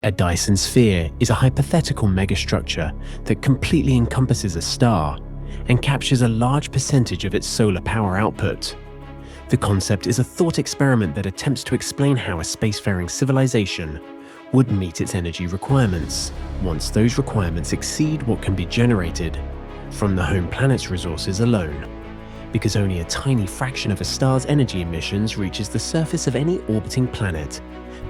A Dyson Sphere is a hypothetical megastructure that completely encompasses a star and captures a large percentage of its solar power output. The concept is a thought experiment that attempts to explain how a spacefaring civilization would meet its energy requirements once those requirements exceed what can be generated from the home planet's resources alone, because only a tiny fraction of a star's energy emissions reaches the surface of any orbiting planet.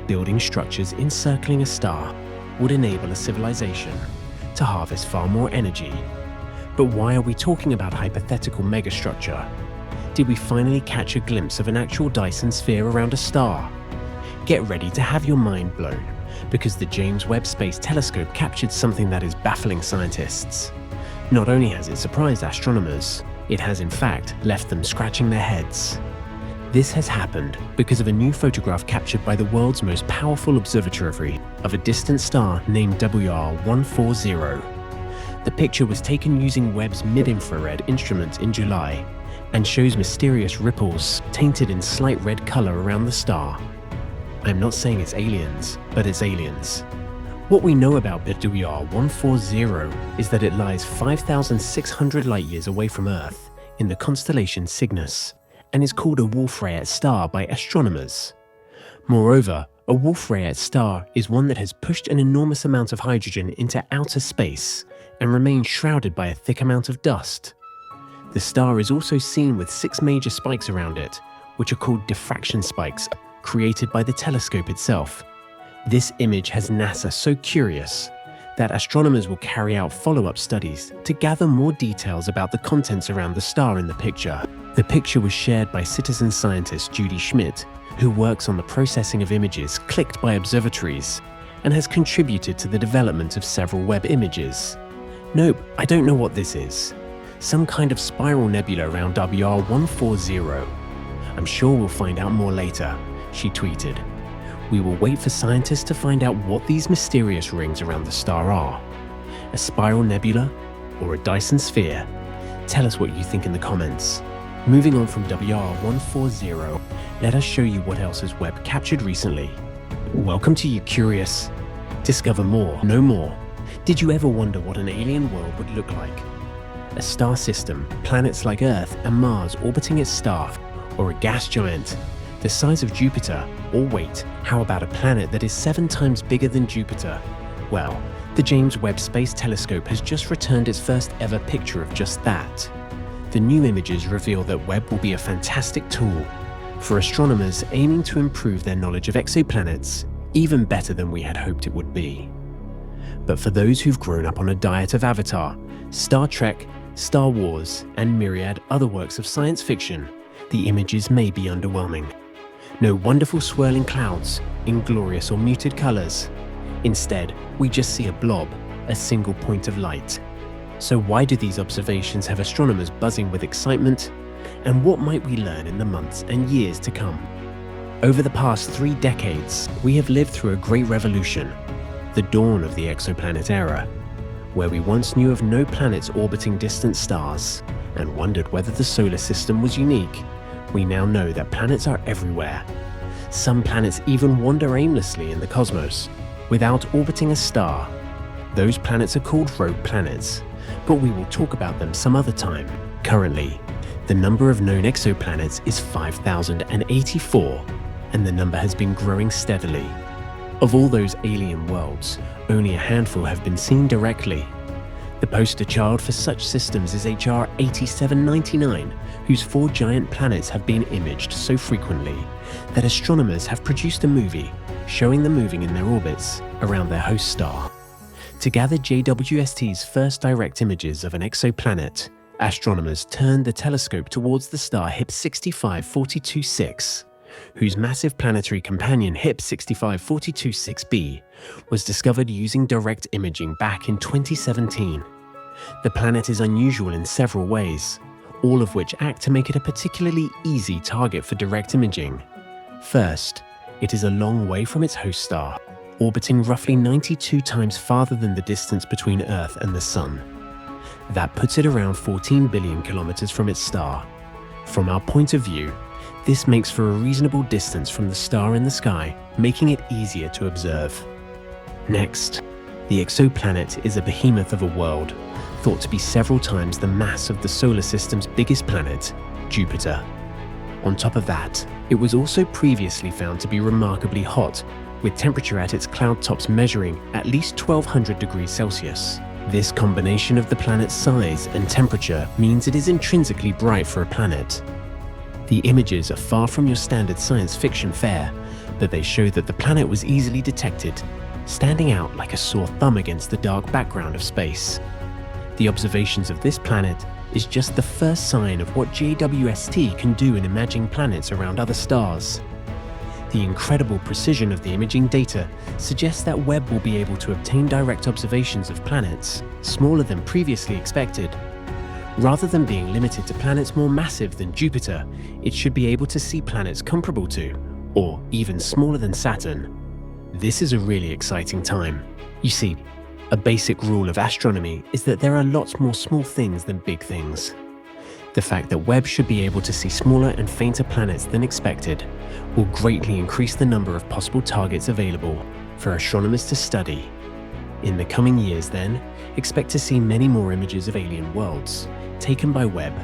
Building structures encircling a star would enable a civilization to harvest far more energy. But why are we talking about hypothetical megastructure? Did we finally catch a glimpse of an actual Dyson Sphere around a star? Get ready to have your mind blown, because the James Webb Space Telescope captured something that is baffling scientists. Not only has it surprised astronomers, it has in fact left them scratching their heads. This has happened because of a new photograph captured by the world's most powerful observatory of a distant star named WR140. The picture was taken using Webb's mid-infrared instrument in July and shows mysterious ripples tainted in slight red color around the star. I'm not saying it's aliens, but it's aliens. What we know about WR140 is that it lies 5,600 light-years away from Earth in the constellation Cygnus, and is called a Wolf-Rayet star by astronomers. Moreover, a Wolf-Rayet star is one that has pushed an enormous amount of hydrogen into outer space and remains shrouded by a thick amount of dust. The star is also seen with 6 major spikes around it, which are called diffraction spikes, created by the telescope itself. This image has NASA so curious that astronomers will carry out follow-up studies to gather more details about the contents around the star in the picture. The picture was shared by citizen scientist Judy Schmidt, who works on the processing of images clicked by observatories and has contributed to the development of several Webb images. Nope, I don't know what this is. Some kind of spiral nebula around WR140. I'm sure we'll find out more later, she tweeted. We will wait for scientists to find out what these mysterious rings around the star are. A spiral nebula or a Dyson Sphere? Tell us what you think in the comments. Moving on from WR140, let us show you what else has Webb captured recently. Welcome to YouCurious. Discover more, know more. Did you ever wonder what an alien world would look like? A star system, planets like Earth and Mars orbiting its star, or a gas giant the size of Jupiter? Or wait, how about a planet that is 7 times bigger than Jupiter? Well, the James Webb Space Telescope has just returned its first ever picture of just that. The new images reveal that Webb will be a fantastic tool for astronomers aiming to improve their knowledge of exoplanets, even better than we had hoped it would be. But for those who've grown up on a diet of Avatar, Star Trek, Star Wars, and myriad other works of science fiction, the images may be underwhelming. No wonderful swirling clouds in glorious or muted colors. Instead, we just see a blob, a single point of light. So why do these observations have astronomers buzzing with excitement? And what might we learn in the months and years to come? Over the past 3 decades, we have lived through a great revolution, the dawn of the exoplanet era, where we once knew of no planets orbiting distant stars and wondered whether the solar system was unique. We now know that planets are everywhere. Some planets even wander aimlessly in the cosmos, without orbiting a star. Those planets are called rogue planets, but we will talk about them some other time. Currently, the number of known exoplanets is 5,084, and the number has been growing steadily. Of all those alien worlds, only a handful have been seen directly. The poster child for such systems is HR 8799, whose 4 giant planets have been imaged so frequently that astronomers have produced a movie showing them moving in their orbits around their host star. To gather JWST's first direct images of an exoplanet, astronomers turned the telescope towards the star HIP 6542-6, whose massive planetary companion HIP 6542-6b was discovered using direct imaging back in 2017. The planet is unusual in several ways, all of which act to make it a particularly easy target for direct imaging. First, it is a long way from its host star, orbiting roughly 92 times farther than the distance between Earth and the Sun. That puts it around 14 billion kilometers from its star. From our point of view, this makes for a reasonable distance from the star in the sky, making it easier to observe. Next, the exoplanet is a behemoth of a world, thought to be several times the mass of the solar system's biggest planet, Jupiter. On top of that, it was also previously found to be remarkably hot, with temperature at its cloud tops measuring at least 1200 degrees Celsius. This combination of the planet's size and temperature means it is intrinsically bright for a planet. The images are far from your standard science fiction fare, but they show that the planet was easily detected, standing out like a sore thumb against the dark background of space. The observations of this planet is just the first sign of what JWST can do in imaging planets around other stars. The incredible precision of the imaging data suggests that Webb will be able to obtain direct observations of planets smaller than previously expected. Rather than being limited to planets more massive than Jupiter, it should be able to see planets comparable to, or even smaller than Saturn. This is a really exciting time. You see, a basic rule of astronomy is that there are lots more small things than big things. The fact that Webb should be able to see smaller and fainter planets than expected will greatly increase the number of possible targets available for astronomers to study. In the coming years then, expect to see many more images of alien worlds taken by Webb.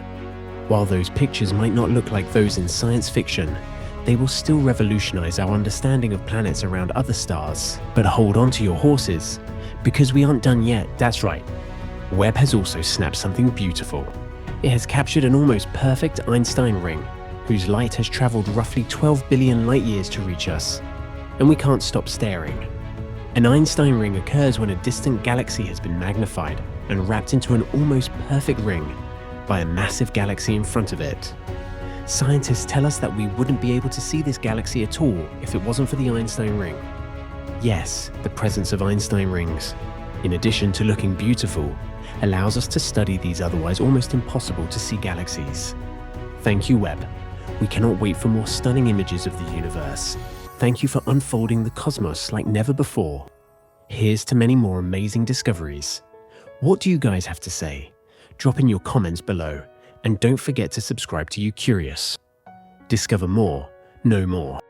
While those pictures might not look like those in science fiction, they will still revolutionize our understanding of planets around other stars. But hold on to your horses, because we aren't done yet. That's right. Webb has also snapped something beautiful. It has captured an almost perfect Einstein ring, whose light has traveled roughly 12 billion light years to reach us, and we can't stop staring. An Einstein ring occurs when a distant galaxy has been magnified and wrapped into an almost perfect ring by a massive galaxy in front of it. Scientists tell us that we wouldn't be able to see this galaxy at all if it wasn't for the Einstein ring. Yes, the presence of Einstein rings, in addition to looking beautiful, allows us to study these otherwise almost impossible to see galaxies. Thank you, Webb. We cannot wait for more stunning images of the universe. Thank you for unfolding the cosmos like never before. Here's to many more amazing discoveries. What do you guys have to say? Drop in your comments below, and don't forget to subscribe to YouCurious. Discover more, know more.